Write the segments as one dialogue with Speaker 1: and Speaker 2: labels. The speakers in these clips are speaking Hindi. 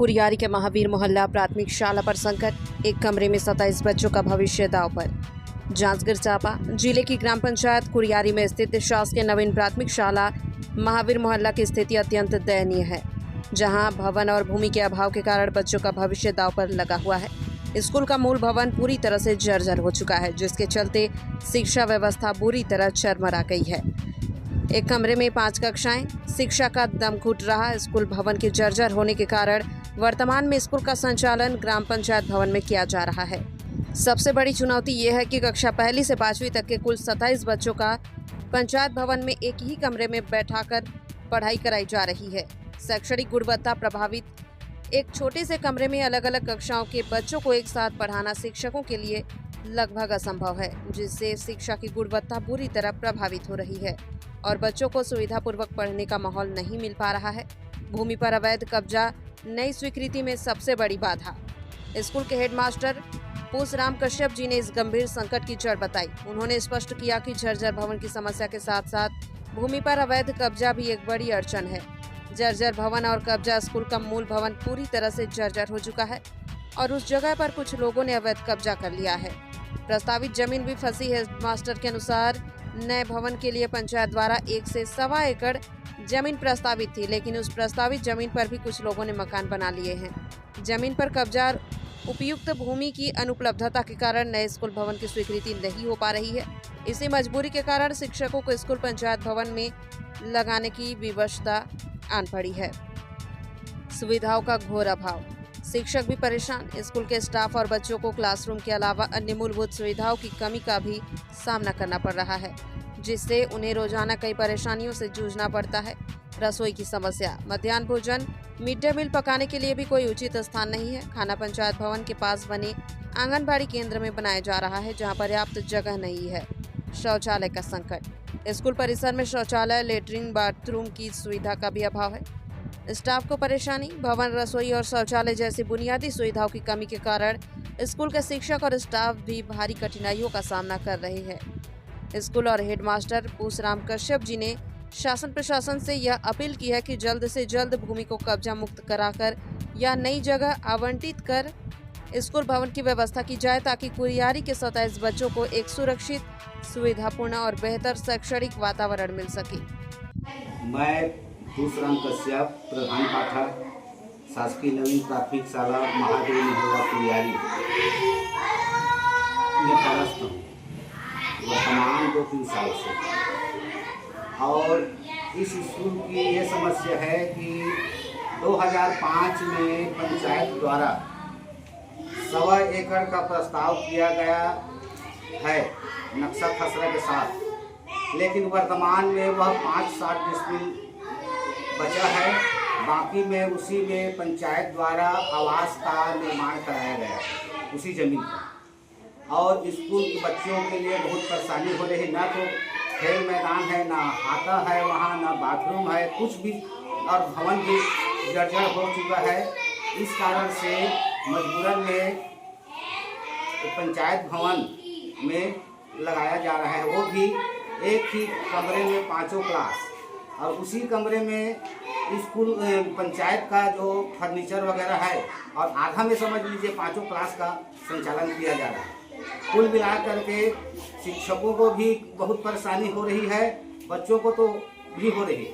Speaker 1: कुरियारी के महावीर मोहल्ला प्राथमिक शाला पर संकट, एक कमरे में 27 बच्चों का भविष्य दांव पर। जांजगीर चांपा जिले की ग्राम पंचायत कुरियारी में स्थित शासकीय नवीन प्राथमिक शाला महावीर मोहल्ला की स्थिति अत्यंत दयनीय है, जहां भवन और भूमि के अभाव के कारण बच्चों का भविष्य दांव पर लगा हुआ है। स्कूल का मूल भवन पूरी तरह से जर्जर हो चुका है, जिसके चलते शिक्षा व्यवस्था बुरी तरह चरमरा गई है। एक कमरे में 5 कक्षाएं, शिक्षा का दम घुट रहा। स्कूल भवन के जर्जर होने के कारण वर्तमान में स्कूल का संचालन ग्राम पंचायत भवन में किया जा रहा है। सबसे बड़ी चुनौती ये है कि कक्षा 1 से 5वीं तक के कुल 27 बच्चों का पंचायत भवन में एक ही कमरे में बैठाकर पढ़ाई कराई जा रही है। शैक्षणिक गुणवत्ता प्रभावित। एक छोटे से कमरे में अलग अलग कक्षाओं के बच्चों को एक साथ पढ़ाना शिक्षकों के लिए लगभग असंभव है, जिससे शिक्षा की गुणवत्ता बुरी तरह प्रभावित हो रही है और बच्चों को सुविधापूर्वक पढ़ने का माहौल नहीं मिल पा रहा है। भूमि पर अवैध कब्जा नई स्वीकृति में सबसे बड़ी बाधा। स्कूल के हेडमास्टर पूसराम कश्यप जी ने इस गंभीर संकट की जड़ बताई। उन्होंने स्पष्ट किया कि जर्जर भवन की समस्या के साथ साथ भूमि पर अवैध कब्जा भी एक बड़ी अड़चन है। जर्जर भवन और कब्जा। स्कूल का मूल भवन पूरी तरह से जर्जर हो चुका है और उस जगह पर कुछ लोगों ने अवैध कब्जा कर लिया है। प्रस्तावित जमीन भी फंसी है। हेडमास्टर के अनुसार नए भवन के लिए पंचायत द्वारा 1 से सवा एकड़ जमीन प्रस्तावित थी, लेकिन उस प्रस्तावित जमीन पर भी कुछ लोगों ने मकान बना लिए हैं। जमीन पर कब्जा, उपयुक्त भूमि की अनुपलब्धता के कारण नए स्कूल भवन की स्वीकृति नहीं हो पा रही है। इसी मजबूरी के कारण शिक्षकों को स्कूल पंचायत भवन में लगाने की विवशता आन पड़ी है। सुविधाओं का घोर अभाव। शिक्षक भी परेशान। स्कूल के स्टाफ और बच्चों को क्लासरूम के अलावा अन्य मूलभूत सुविधाओं की कमी का भी सामना करना पड़ रहा है, जिससे उन्हें रोजाना कई परेशानियों से जूझना पड़ता है। रसोई की समस्या। मध्याह्न भोजन, मिड डे मील पकाने के लिए भी कोई उचित स्थान नहीं है। खाना पंचायत भवन के पास बने आंगनबाड़ी केंद्र में बनाया जा रहा है, जहां पर्याप्त जगह नहीं है। शौचालय का संकट। स्कूल परिसर में शौचालय, लेटरिन, बाथरूम की सुविधा का भी अभाव है। स्टाफ को परेशानी। भवन, रसोई और शौचालय जैसी बुनियादी सुविधाओं की कमी के कारण स्कूल के शिक्षक और स्टाफ भी भारी कठिनाइयों का सामना कर रहे हैं। स्कूल और हेडमास्टर पूसराम कश्यप जी ने शासन प्रशासन से यह अपील की है कि जल्द से जल्द भूमि को कब्जा मुक्त कराकर या नई जगह आवंटित कर स्कूल भवन की व्यवस्था की जाए, ताकि कुरियारी के 27 बच्चों को एक सुरक्षित, सुविधापूर्ण और बेहतर शैक्षणिक वातावरण मिल सके।
Speaker 2: मैं पूसराम कश्यप, प्रधान पाठक, शासकीय नवीन प्राथमिक शाला महावीर मोहल्ला कुरियारी में पदस्थ हूँ वर्तमान 2-3 साल से। और इस स्कूल की ये समस्या है कि 2005 में पंचायत द्वारा 1.25 एकड़ का प्रस्ताव किया गया है नक्शा खसरा के साथ, लेकिन वर्तमान में वह 5-7 डिसमिल बचा है। बाकी में उसी में पंचायत द्वारा आवास का निर्माण कराया गया उसी जमीन पर। और स्कूल के बच्चों के लिए बहुत परेशानी हो रही। ना तो खेल मैदान है, ना आता है वहाँ, ना बाथरूम है, कुछ भी, और भवन भी जर्जर हो चुका है। इस कारण से मजबूरन में पंचायत भवन में लगाया जा रहा है, वो भी एक ही कमरे में 5 क्लास, और उसी कमरे में स्कूल पंचायत का जो फर्नीचर वगैरह है, और आधा में समझ लीजिए 5 क्लास का संचालन किया जा रहा है। कुल मिला करके शिक्षकों को भी बहुत परेशानी हो रही है, बच्चों को तो भी हो रही है।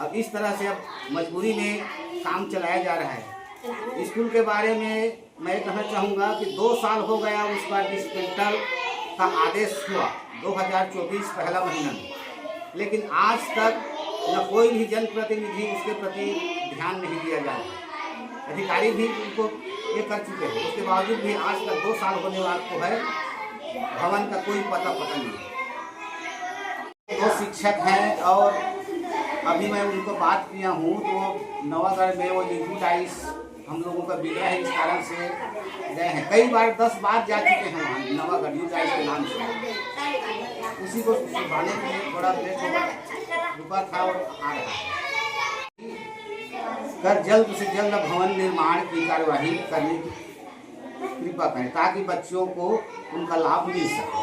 Speaker 2: अब इस तरह से अब मजबूरी में काम चलाया जा रहा है। स्कूल के बारे में मैं कहना चाहूँगा कि 2 साल हो गया उसका डिस्मेंटल का आदेश हुआ 2024 पहला महीना में, लेकिन आज तक न कोई भी जनप्रतिनिधि उसके प्रति ध्यान नहीं दिया जा रहा। अधिकारी भी उनको ये कर चुके हैं, उसके बावजूद भी आज तक 2 साल होने वाला को है, भवन का कोई पता नहीं है। 2 शिक्षक हैं और अभी मैं उनको बात किया हूँ तो नवागढ़ में वो यूटाइस हम लोगों का बिगड़ा है, इस कारण से गए हैं। कई बार 10 बार जा चुके हैं वहाँ नवागढ़ यूटाइस के नाम से। उसी को सुधारने के लिए थोड़ा लेट रुका था और आ रहा है। कर जल्द से जल्द भवन निर्माण की कार्यवाही करने की कृपा करें, ताकि बच्चों को उनका लाभ मिल सके।